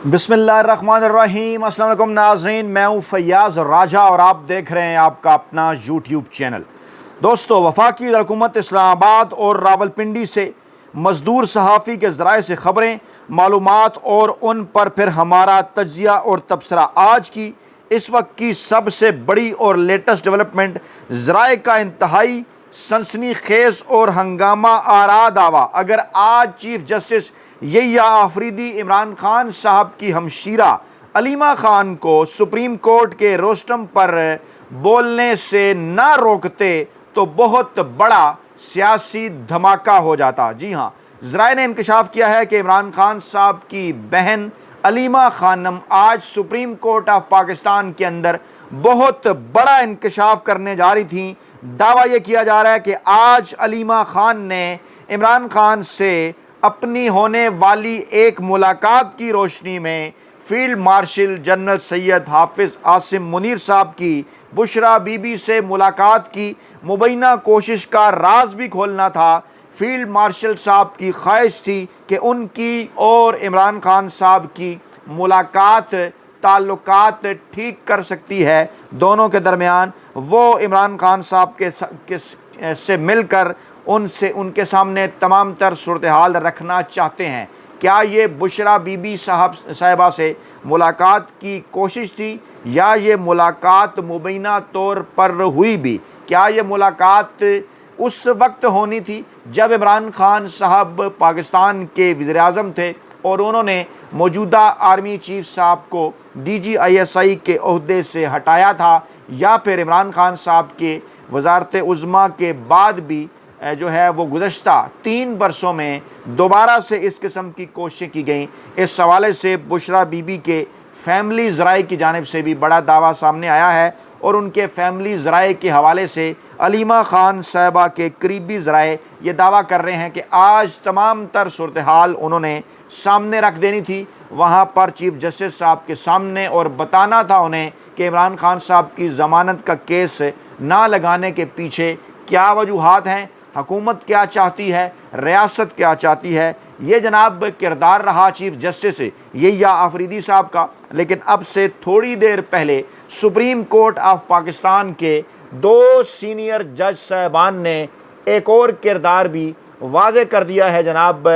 بسم اللہ الرحمن الرحیم۔ السلام علیکم ناظرین، میں ہوں فیاض راجہ اور آپ دیکھ رہے ہیں آپ کا اپنا یوٹیوب چینل۔ دوستو، وفاقی حکومت اسلام آباد اور راولپنڈی سے مزدور صحافی کے ذرائع سے خبریں، معلومات اور ان پر پھر ہمارا تجزیہ اور تبصرہ۔ آج کی اس وقت کی سب سے بڑی اور لیٹسٹ ڈیولپمنٹ، ذرائع کا انتہائی سنسنی خیز اور ہنگامہ آرا دعویٰ۔ اگر آج چیف جسٹس یحییٰ آفریدی عمران خان صاحب کی ہمشیرہ علیمہ خان کو سپریم کورٹ کے روسٹم پر بولنے سے نہ روکتے تو بہت بڑا سیاسی دھماکہ ہو جاتا۔ جی ہاں، ذرائع نے انکشاف کیا ہے کہ عمران خان صاحب کی بہن علیمہ خانم آج سپریم کورٹ آف پاکستان کے اندر بہت بڑا انکشاف کرنے جا رہی تھیں۔ دعویٰ یہ کیا جا رہا ہے کہ آج علیمہ خان نے عمران خان سے اپنی ہونے والی ایک ملاقات کی روشنی میں فیلڈ مارشل جنرل سید حافظ عاصم منیر صاحب کی بشریٰ بی بی سے ملاقات کی مبینہ کوشش کا راز بھی کھولنا تھا۔ فیلڈ مارشل صاحب کی خواہش تھی کہ ان کی اور عمران خان صاحب کی ملاقات تعلقات ٹھیک کر سکتی ہے دونوں کے درمیان۔ وہ عمران خان صاحب سے مل کر ان کے سامنے تمام تر صورتحال رکھنا چاہتے ہیں۔ کیا یہ بشریٰ بی بی صاحبہ سے ملاقات کی کوشش تھی یا یہ ملاقات مبینہ طور پر ہوئی بھی؟ کیا یہ ملاقات اس وقت ہونی تھی جب عمران خان صاحب پاکستان کے وزیر اعظم تھے اور انہوں نے موجودہ آرمی چیف صاحب کو DGISI کے عہدے سے ہٹایا تھا، یا پھر عمران خان صاحب کے وزارت عظمیٰ کے بعد بھی جو ہے وہ گزشتہ 3 برسوں میں دوبارہ سے اس قسم کی کوششیں کی گئیں؟ اس حوالے سے بشریٰ بی بی کے فیملی ذرائع کی جانب سے بھی بڑا دعویٰ سامنے آیا ہے، اور ان کے فیملی ذرائع کے حوالے سے علیمہ خان صاحبہ کے قریبی ذرائع یہ دعویٰ کر رہے ہیں کہ آج تمام تر صورتحال انہوں نے سامنے رکھ دینی تھی وہاں پر چیف جسٹس صاحب کے سامنے، اور بتانا تھا انہیں کہ عمران خان صاحب کی ضمانت کا کیس نہ لگانے کے پیچھے کیا وجوہات ہیں، حکومت کیا چاہتی ہے، ریاست کیا چاہتی ہے۔ یہ جناب کردار رہا چیف جسٹس یحییٰ آفریدی صاحب کا۔ لیکن اب سے تھوڑی دیر پہلے سپریم کورٹ آف پاکستان کے 2 سینئر جج صاحبان نے ایک اور کردار بھی واضح کر دیا ہے جناب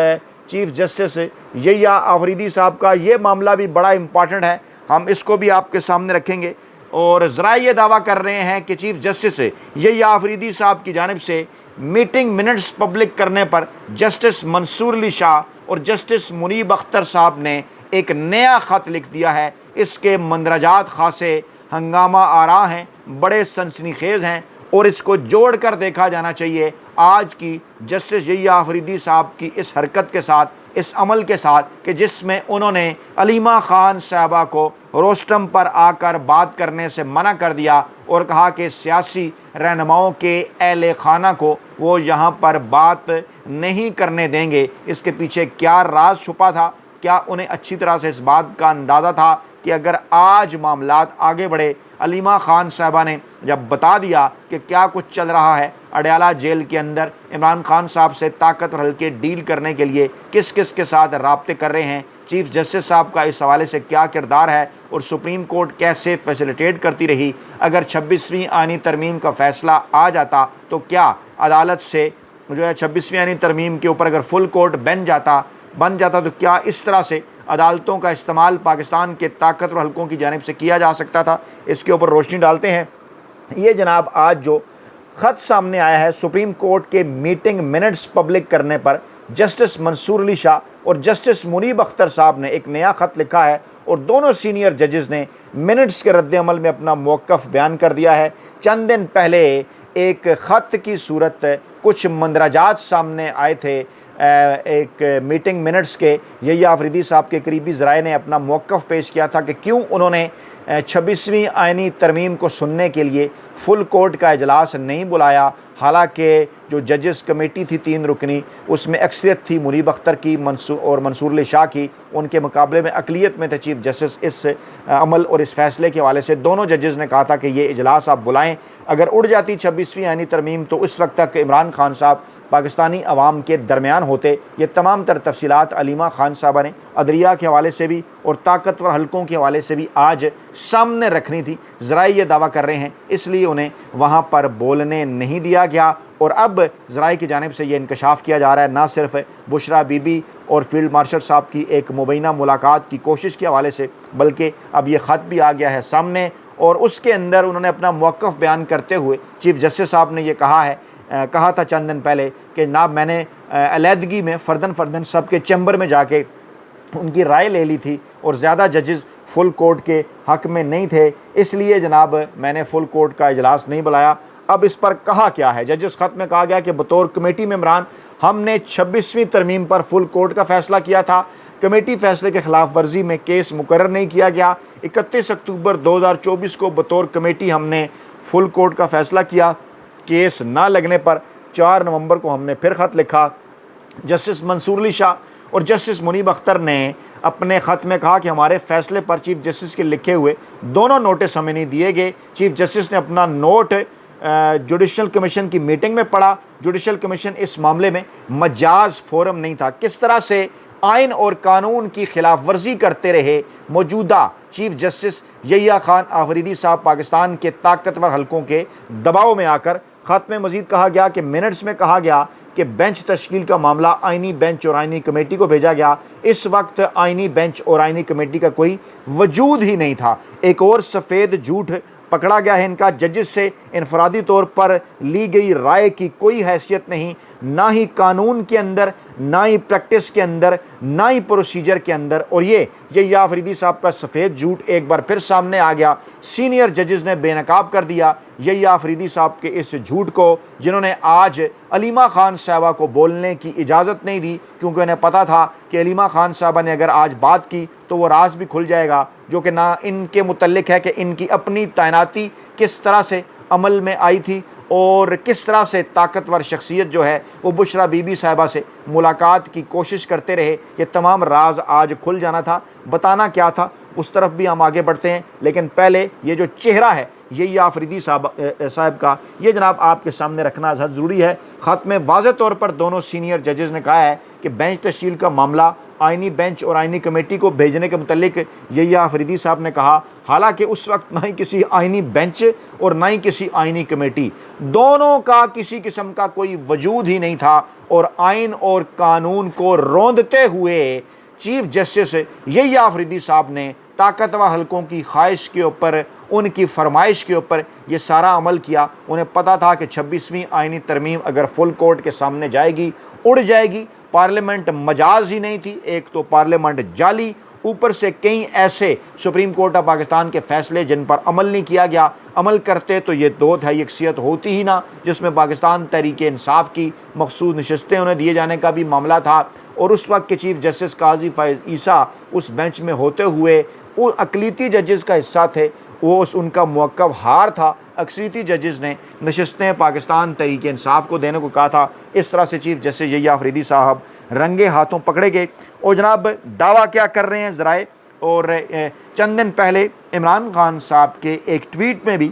چیف جسٹس یحییٰ آفریدی صاحب کا۔ یہ معاملہ بھی بڑا امپارٹنٹ ہے، ہم اس کو بھی آپ کے سامنے رکھیں گے۔ اور ذرائع یہ دعویٰ کر رہے ہیں کہ چیف جسٹس یحییٰ آفریدی صاحب کی جانب سے میٹنگ منٹس پبلک کرنے پر جسٹس منصور علی شاہ اور جسٹس منیب اختر صاحب نے ایک نیا خط لکھ دیا ہے۔ اس کے مندرجات خاصے ہنگامہ آرا ہیں، بڑے سنسنی خیز ہیں، اور اس کو جوڑ کر دیکھا جانا چاہیے آج کی جسٹس یحییٰ آفریدی صاحب کی اس حرکت کے ساتھ، اس عمل کے ساتھ، کہ جس میں انہوں نے علیمہ خان صاحبہ کو روسٹم پر آ کر بات کرنے سے منع کر دیا اور کہا کہ سیاسی رہنماؤں کے اہل خانہ کو وہ یہاں پر بات نہیں کرنے دیں گے۔ اس کے پیچھے کیا راز چھپا تھا؟ کیا انہیں اچھی طرح سے اس بات کا اندازہ تھا کہ اگر آج معاملات آگے بڑھے، علیمہ خان صاحبہ نے جب بتا دیا کہ کیا کچھ چل رہا ہے اڈیالہ جیل کے اندر، عمران خان صاحب سے طاقت رل کے ڈیل کرنے کے لیے کس کس کے ساتھ رابطے کر رہے ہیں، چیف جسٹس صاحب کا اس حوالے سے کیا کردار ہے، اور سپریم کورٹ کیسے فیسیلیٹیٹ کرتی رہی، اگر 26ویں آئینی ترمیم کا فیصلہ آ جاتا تو کیا عدالت سے جو ہے 26ویں آئینی ترمیم کے اوپر اگر فل کورٹ بن جاتا تو کیا اس طرح سے عدالتوں کا استعمال پاکستان کے طاقتور حلقوں کی جانب سے کیا جا سکتا تھا؟ اس کے اوپر روشنی ڈالتے ہیں۔ یہ جناب آج جو خط سامنے آیا ہے سپریم کورٹ کے میٹنگ منٹس پبلک کرنے پر، جسٹس منصور علی شاہ اور جسٹس منیب اختر صاحب نے ایک نیا خط لکھا ہے، اور دونوں سینئر ججز نے منٹس کے رد عمل میں اپنا موقف بیان کر دیا ہے۔ چند دن پہلے ایک خط کی صورت کچھ مندرجات سامنے آئے تھے ایک میٹنگ منٹس کے، یحییٰ آفریدی صاحب کے قریبی ذرائع نے اپنا موقف پیش کیا تھا کہ کیوں انہوں نے 26ویں آئینی ترمیم کو سننے کے لیے فل کورٹ کا اجلاس نہیں بلایا، حالانکہ جو ججز کمیٹی تھی 3 رکنی، اس میں اکثریت تھی منیب اختر کی اور منصور علی شاہ کی، ان کے مقابلے میں اقلیت میں تھے چیف جسٹس۔ اس عمل اور اس فیصلے کے حوالے سے دونوں ججز نے کہا تھا کہ یہ اجلاس آپ بلائیں۔ اگر اڑ جاتی 26ویں آئینی ترمیم تو اس وقت تک عمران خان صاحب پاکستانی عوام کے درمیان ہوتے۔ یہ تمام تر تفصیلات علیمہ خان صاحبہ نے عدلیہ کے حوالے سے بھی اور طاقتور حلقوں کے حوالے سے بھی آج سامنے رکھنی تھی۔ ذرائع یہ دعویٰ کر رہے ہیں اس لیے انہیں وہاں پر بولنے نہیں دیا گیا، اور اب ذرائع کی جانب سے یہ انکشاف کیا جا رہا ہے نہ صرف بشرا بی بی اور فیلڈ مارشل صاحب کی ایک مبینہ ملاقات کی کوشش کے حوالے سے، بلکہ اب یہ خط بھی آ گیا ہے سامنے، اور اس کے اندر انہوں نے اپنا موقف بیان کرتے ہوئے چیف جسٹس صاحب نے یہ کہا تھا چند دن پہلے کہ جناب میں نے علیحدگی میں فردن سب کے چیمبر میں جا کے ان کی رائے لے لی تھی، اور زیادہ ججز فل کورٹ کے حق میں نہیں تھے، اس لیے جناب میں نے فل کورٹ کا اجلاس نہیں بلایا۔ اب اس پر کہا کیا ہے؟ ججز خط میں کہا گیا کہ بطور کمیٹی ممبران ہم نے 26ویں ترمیم پر فل کورٹ کا فیصلہ کیا تھا۔ کمیٹی فیصلے کے خلاف ورزی میں کیس مقرر نہیں کیا گیا۔ 31 اکتوبر 2024 کو بطور کمیٹی ہم نے فل کورٹ کا فیصلہ کیا۔ کیس نہ لگنے پر 4 نومبر کو ہم نے پھر خط لکھا۔ جسٹس منصور علی شاہ اور جسٹس منیب اختر نے اپنے خط میں کہا کہ ہمارے فیصلے پر چیف جسٹس کے لکھے ہوئے دونوں نوٹس ہمیں نہیں دیے گئے۔ چیف جسٹس نے اپنا نوٹ جوڈیشل کمیشن کی میٹنگ میں پڑھا۔ جوڈیشل کمیشن اس معاملے میں مجاز فورم نہیں تھا۔ کس طرح سے آئین اور قانون کی خلاف ورزی کرتے رہے موجودہ چیف جسٹس یحییٰ خان آفریدی صاحب پاکستان کے طاقتور حلقوں کے دباؤ میں آ کر۔ خط میں مزید کہا گیا کہ منٹس میں کہا گیا کہ بینچ تشکیل کا معاملہ آئینی بینچ اور آئینی کمیٹی کو بھیجا گیا۔ اس وقت آئینی بینچ اور آئینی کمیٹی کا کوئی وجود ہی نہیں تھا۔ ایک اور سفید جھوٹ پکڑا گیا ہے ان کا، ججز سے انفرادی طور پر لی گئی رائے کی کوئی حیثیت نہیں، نہ ہی قانون کے اندر، نہ ہی پریکٹس کے اندر، نہ ہی پروسیجر کے اندر، اور یہ یحییٰ آفریدی صاحب کا سفید جھوٹ ایک بار پھر سامنے آ گیا۔ سینئر ججز نے بے نقاب کر دیا یحییٰ آفریدی صاحب کے اس جھوٹ کو، جنہوں نے آج علیمہ خان صاحبہ کو بولنے کی اجازت نہیں دی، کیونکہ انہیں پتہ تھا کہ علیمہ خان صاحبہ نے اگر آج بات کی تو وہ راز بھی کھل جائے گا جو کہ نہ ان کے متعلق ہے کہ ان کی اپنی تعیناتی کس طرح سے عمل میں آئی تھی، اور کس طرح سے طاقتور شخصیت جو ہے وہ بشرا بی بی صاحبہ سے ملاقات کی کوشش کرتے رہے۔ یہ تمام راز آج کھل جانا تھا۔ بتانا کیا تھا اس طرف بھی ہم آگے بڑھتے ہیں، لیکن پہلے یہ جو چہرہ ہے یحییٰ آفریدی صاحب کا، یہ جناب آپ کے سامنے رکھنا ازحد ضروری ہے۔ خط میں واضح طور پر دونوں سینئر ججز نے کہا ہے کہ بینچ تشکیل کا معاملہ آئینی بینچ اور آئینی کمیٹی کو بھیجنے کے متعلق یحییٰ آفریدی صاحب نے کہا، حالانکہ اس وقت نہ ہی کسی آئینی بینچ اور نہ ہی کسی آئینی کمیٹی، دونوں کا کسی قسم کا کوئی وجود ہی نہیں تھا، اور آئین اور قانون کو روندتے ہوئے چیف جسٹس یحییٰ آفریدی صاحب نے طاقتور حلقوں کی خواہش کے اوپر، ان کی فرمائش کے اوپر یہ سارا عمل کیا۔ انہیں پتہ تھا کہ 26ویں آئینی ترمیم اگر فل کورٹ کے سامنے جائے گی اڑ جائے گی۔ پارلیمنٹ مجاز ہی نہیں تھی، ایک تو پارلیمنٹ جعلی، اوپر سے کئی ایسے سپریم کورٹ آف پاکستان کے فیصلے جن پر عمل نہیں کیا گیا۔ عمل کرتے تو یہ 2 تہائی یکسیت ہوتی ہی نہ، جس میں پاکستان تحریک انصاف کی مخصوص نشستیں انہیں دیے جانے کا بھی معاملہ تھا، اور اس وقت کے چیف جسٹس قاضی فائز عیسیٰ اس بینچ میں ہوتے ہوئے وہ اقلیتی ججز کا حصہ تھے، وہ ان کا موقف ہار تھا۔ اکثریتی ججز نے نشستیں پاکستان تحریک انصاف کو دینے کو کہا تھا۔ اس طرح سے چیف جسٹس یحییٰ آفریدی صاحب رنگے ہاتھوں پکڑے گئے، اور جناب دعویٰ کیا کر رہے ہیں ذرائع، اور چند دن پہلے عمران خان صاحب کے ایک ٹویٹ میں بھی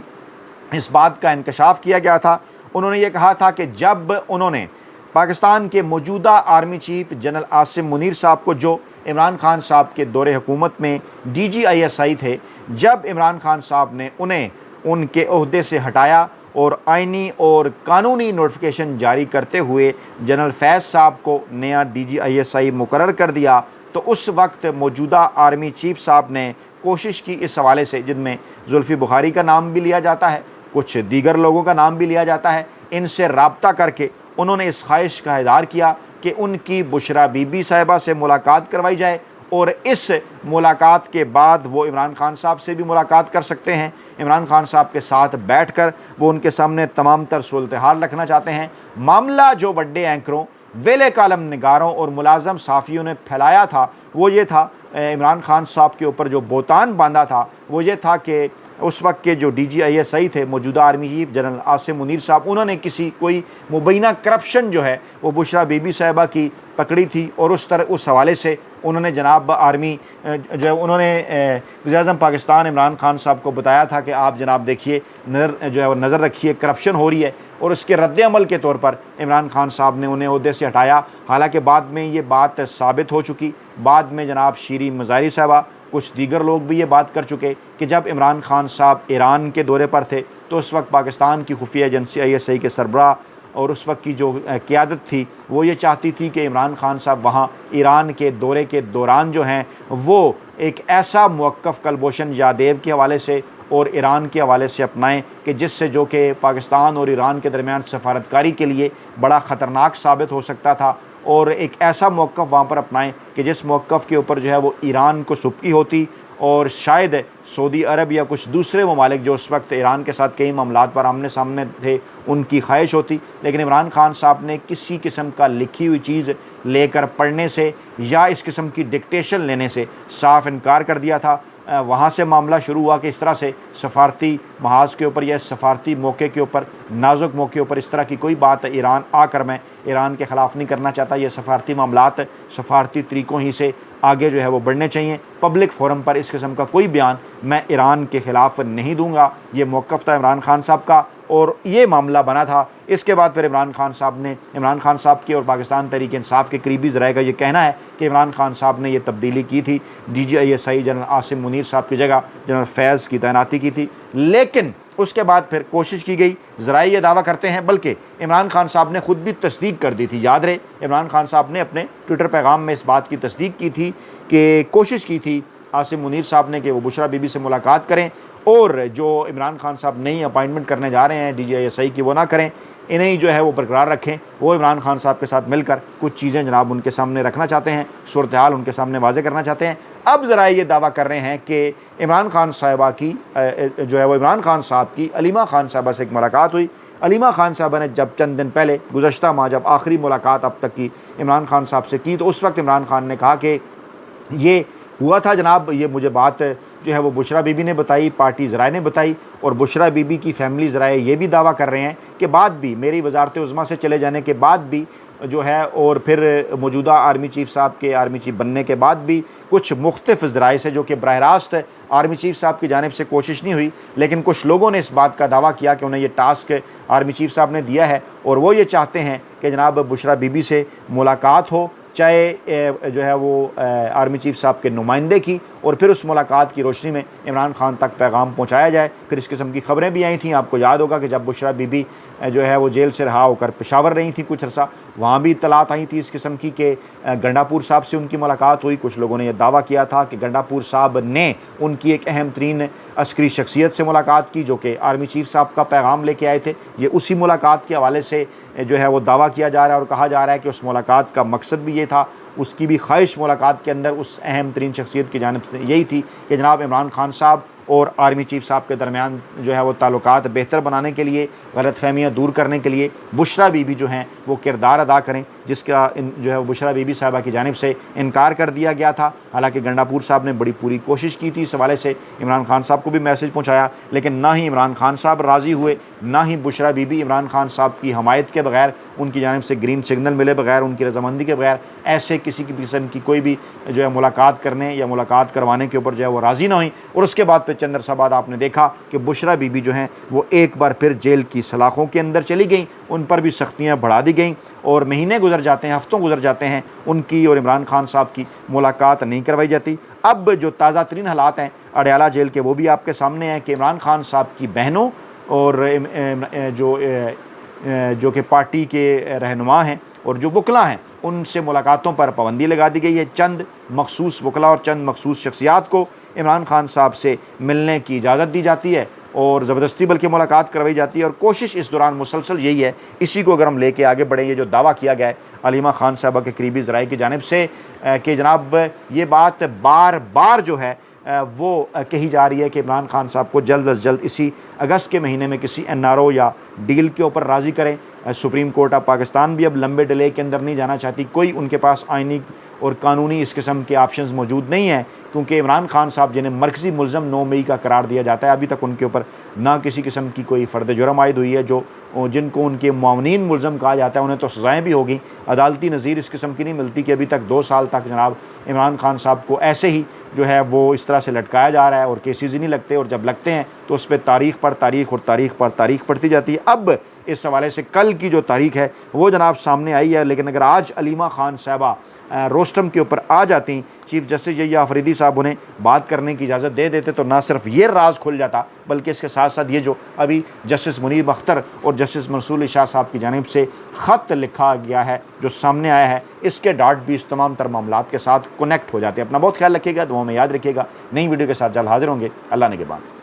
اس بات کا انکشاف کیا گیا تھا۔ انہوں نے یہ کہا تھا کہ جب انہوں نے پاکستان کے موجودہ army chief general Asim Munir صاحب کو، جو عمران خان صاحب کے دور حکومت میں DGISI تھے، جب عمران خان صاحب نے انہیں ان کے عہدے سے ہٹایا اور آئینی اور قانونی نوٹیفیکیشن جاری کرتے ہوئے جنرل فیض صاحب کو نیا DGISI مقرر کر دیا، تو اس وقت موجودہ آرمی چیف صاحب نے کوشش کی اس حوالے سے، جن میں زلفی بخاری کا نام بھی لیا جاتا ہے، کچھ دیگر لوگوں کا نام بھی لیا جاتا ہے، ان سے رابطہ کر کے انہوں نے اس خواہش کا اظہار کیا کہ ان کی بشرا بی بی صاحبہ سے ملاقات کروائی جائے، اور اس ملاقات کے بعد وہ عمران خان صاحب سے بھی ملاقات کر سکتے ہیں۔ عمران خان صاحب کے ساتھ بیٹھ کر وہ ان کے سامنے تمام تر صورتحال رکھنا چاہتے ہیں۔ معاملہ جو بڑے اینکروں، ویلے کالم نگاروں اور ملازم صحافیوں نے پھیلایا تھا وہ یہ تھا، عمران خان صاحب کے اوپر جو بہتان باندھا تھا وہ یہ تھا کہ اس وقت کے جو DGISI تھے موجودہ army chief general Asim Munir صاحب، انہوں نے کوئی مبینہ کرپشن جو ہے وہ بشرا بی بی صاحبہ کی پکڑی تھی، اور اس حوالے سے انہوں نے جناب آرمی جو ہے انہوں نے وزیر اعظم پاکستان عمران خان صاحب کو بتایا تھا کہ آپ جناب دیکھیے نظر رکھیے کرپشن ہو رہی ہے، اور اس کے رد عمل کے طور پر عمران خان صاحب نے انہیں عہدے سے ہٹایا۔ حالانکہ بعد میں یہ بات ثابت ہو چکی، بعد میں جناب شیریں مزاری صاحبہ، کچھ دیگر لوگ بھی یہ بات کر چکے کہ جب عمران خان صاحب ایران کے دورے پر تھے تو اس وقت پاکستان کی خفیہ ایجنسی ISI کے سربراہ اور اس وقت کی جو قیادت تھی وہ یہ چاہتی تھی کہ عمران خان صاحب وہاں ایران کے دورے کے دوران جو ہیں وہ ایک ایسا موقف کلبھوشن یادیو کے حوالے سے اور ایران کے حوالے سے اپنائیں کہ جس سے جو کہ پاکستان اور ایران کے درمیان سفارتکاری کے لیے بڑا خطرناک ثابت ہو سکتا تھا، اور ایک ایسا موقف وہاں پر اپنائیں کہ جس موقف کے اوپر جو ہے وہ ایران کو سبکی ہوتی، اور شاید سعودی عرب یا کچھ دوسرے ممالک جو اس وقت ایران کے ساتھ کئی معاملات پر آمنے سامنے تھے ان کی خواہش ہوتی۔ لیکن عمران خان صاحب نے کسی قسم کا لکھی ہوئی چیز لے کر پڑھنے سے یا اس قسم کی ڈکٹیشن لینے سے صاف انکار کر دیا تھا۔ وہاں سے معاملہ شروع ہوا کہ اس طرح سے سفارتی محاذ کے اوپر یا سفارتی موقع کے اوپر، نازک موقع اوپر اس طرح کی کوئی بات ایران آ کر میں ایران کے خلاف نہیں کرنا چاہتا، یہ سفارتی معاملات سفارتی طریقوں ہی سے آگے جو ہے وہ بڑھنے چاہیے، پبلک فورم پر اس قسم کا کوئی بیان میں ایران کے خلاف نہیں دوں گا، یہ موقف تھا عمران خان صاحب کا، اور یہ معاملہ بنا تھا۔ اس کے بعد پھر عمران خان صاحب کے اور پاکستان تحریک انصاف کے قریبی ذرائع کا یہ کہنا ہے کہ عمران خان صاحب نے یہ تبدیلی کی تھی، DGISI جنرل عاصم منیر صاحب کی جگہ جنرل فیض کی تعیناتی کی تھی، لیکن اس کے بعد پھر کوشش کی گئی، ذرائع یہ دعویٰ کرتے ہیں، بلکہ عمران خان صاحب نے خود بھی تصدیق کر دی تھی۔ یاد رہے عمران خان صاحب نے اپنے ٹویٹر پیغام میں اس بات کی تصدیق کی تھی کہ کوشش کی تھی عاصم منیر صاحب نے کہ وہ بشرا بی بی سے ملاقات کریں، اور جو عمران خان صاحب نئی اپائنٹمنٹ کرنے جا رہے ہیں DGISI کی وہ نہ کریں، انہیں جو ہے وہ برقرار رکھیں۔ وہ عمران خان صاحب کے ساتھ مل کر کچھ چیزیں جناب ان کے سامنے رکھنا چاہتے ہیں، صورتحال ان کے سامنے واضح کرنا چاہتے ہیں۔ اب ذرائع یہ دعویٰ کر رہے ہیں کہ عمران خان صاحبہ کی جو ہے وہ عمران خان صاحب کی علیمہ خان صاحبہ سے ایک ملاقات ہوئی۔ علیمہ خان صاحبہ نے جب چند دن پہلے گزشتہ ماہ جب آخری ملاقات اب تک کی عمران خان صاحب سے کی، تو اس وقت عمران خان نے کہا کہ یہ ہوا تھا جناب، یہ مجھے بات جو ہے وہ بشرا بی بی نے بتائی، پارٹی ذرائع نے بتائی، اور بشرا بی بی کی فیملی ذرائع یہ بھی دعویٰ کر رہے ہیں کہ بعد بھی میری وزارت عظمیٰ سے چلے جانے کے بعد بھی جو ہے، اور پھر موجودہ آرمی چیف صاحب کے آرمی چیف بننے کے بعد بھی کچھ مختلف ذرائع سے، جو کہ براہ راست آرمی چیف صاحب کی جانب سے کوشش نہیں ہوئی، لیکن کچھ لوگوں نے اس بات کا دعویٰ کیا کہ انہیں یہ ٹاسک آرمی چیف صاحب نے دیا ہے، اور وہ یہ چاہتے ہیں کہ جناب بشرا بی بی سے ملاقات ہو، چاہے جو ہے وہ آرمی چیف صاحب کے نمائندے کی، اور پھر اس ملاقات کی روشنی میں عمران خان تک پیغام پہنچایا جائے۔ پھر اس قسم کی خبریں بھی آئی تھیں، آپ کو یاد ہوگا کہ جب بشرا بی بی جو ہے وہ جیل سے رہا ہو کر پشاور رہی تھی کچھ عرصہ، وہاں بھی اطلاعات آئی تھی اس قسم کی کہ گنڈاپور صاحب سے ان کی ملاقات ہوئی۔ کچھ لوگوں نے یہ دعویٰ کیا تھا کہ گنڈاپور صاحب نے ان کی ایک اہم ترین عسکری شخصیت سے ملاقات کی، جو کہ آرمی چیف صاحب کا پیغام لے کے آئے تھے۔ یہ اسی ملاقات کے حوالے سے جو ہے وہ دعویٰ کیا جا رہا ہے، اور کہا جا رہا ہے کہ اس ملاقات کا مقصد بھی یہ تھا، اس کی بھی خواہش ملاقات کے اندر اس اہم ترین شخصیت کی جانب سے یہی تھی کہ جناب عمران خان صاحب اور آرمی چیف صاحب کے درمیان جو ہے وہ تعلقات بہتر بنانے کے لیے، غلط فہمیاں دور کرنے کے لیے بشرا بی بی جو ہیں وہ کردار ادا کریں، جس کا جو ہے بشرا بی بی صاحبہ کی جانب سے انکار کر دیا گیا تھا۔ حالانکہ گنڈاپور صاحب نے بڑی پوری کوشش کی تھی اس حوالے سے، عمران خان صاحب کو بھی میسج پہنچایا، لیکن نہ ہی عمران خان صاحب راضی ہوئے، نہ ہی بشرا بی بی عمران خان صاحب کی حمایت کے بغیر، ان کی جانب سے گرین سگنل ملے بغیر، ان کی رضامندی کے بغیر ایسے کسی قسم کی کوئی بھی جو ہے ملاقات کرنے یا ملاقات کروانے کے اوپر جو ہے وہ راضی نہ ہوئیں۔ اور اس کے بعد پھر چند عرصہ بعد آپ نے دیکھا کہ بشرا بی بی جو ہیں وہ ایک بار پھر جیل کی سلاخوں کے اندر چلی گئیں، ان پر بھی سختیاں بڑھا دی گئیں، اور مہینے گزر جاتے ہیں، ہفتوں گزر جاتے ہیں، ان کی اور عمران خان صاحب کی ملاقات نہیں کروائی جاتی۔ اب جو تازہ ترین حالات ہیں اڈیالہ جیل کے وہ بھی آپ کے سامنے ہیں کہ عمران خان صاحب کی بہنوں اور جو کہ پارٹی کے رہنما ہیں اور جو وکلاء ہیں ان سے ملاقاتوں پر پابندی لگا دی گئی ہے۔ چند مخصوص وکلاء اور چند مخصوص شخصیات کو عمران خان صاحب سے ملنے کی اجازت دی جاتی ہے، اور زبردستی بلکہ ملاقات کروائی جاتی ہے، اور کوشش اس دوران مسلسل یہی ہے۔ اسی کو اگر ہم لے کے آگے بڑھیں، یہ جو دعویٰ کیا گیا ہے علیمہ خان صاحبہ کے قریبی ذرائع کی جانب سے کہ جناب یہ بات بار بار جو ہے وہ کہی جا رہی ہے کہ عمران خان صاحب کو جلد از جلد اسی اگست کے مہینے میں کسی NRO یا ڈیل کے اوپر راضی کریں۔ سپریم کورٹ آف پاکستان بھی اب لمبے ڈیلے کے اندر نہیں جانا چاہتی، کوئی ان کے پاس آئینی اور قانونی اس قسم کے آپشنز موجود نہیں ہیں، کیونکہ عمران خان صاحب جنہیں مرکزی ملزم 9 مئی کا قرار دیا جاتا ہے، ابھی تک ان کے اوپر نہ کسی قسم کی کوئی فرد جرم عائد ہوئی ہے۔ جن کو ان کے معاونین ملزم کہا جاتا ہے انہیں تو سزائیں بھی ہوگی، عدالتی نظیر اس قسم کی نہیں ملتی کہ ابھی تک 2 سال تک جناب عمران خان صاحب کو ایسے ہی جو ہے وہ اس طرح سے لٹکایا جا رہا ہے اور کیسز ہی نہیں لگتے، اور جب لگتے ہیں تو اس پہ تاریخ پر تاریخ اور تاریخ پر تاریخ پڑتی جاتی ہے۔ اب اس حوالے سے کل کی جو تاریخ ہے وہ جناب سامنے آئی ہے، لیکن اگر آج علیمہ خان صاحبہ روسٹم کے اوپر آ جاتی، چیف جسٹس یحییٰ آفریدی صاحب انہیں بات کرنے کی اجازت دے دیتے، تو نہ صرف یہ راز کھل جاتا بلکہ اس کے ساتھ ساتھ یہ جو ابھی جسٹس منیر اختر اور جسٹس منصور علی شاہ صاحب کی جانب سے خط لکھا گیا ہے جو سامنے آیا ہے، اس کے ڈاٹ بھی اس تمام تر معاملات کے ساتھ کنیکٹ ہو جاتے ہیں۔ اپنا بہت خیال رکھیے گا، دعاؤں میں یاد رکھیے گا۔ نئی ویڈیو کے ساتھ جلد حاضر ہوں گے۔ اللہ نگہبان۔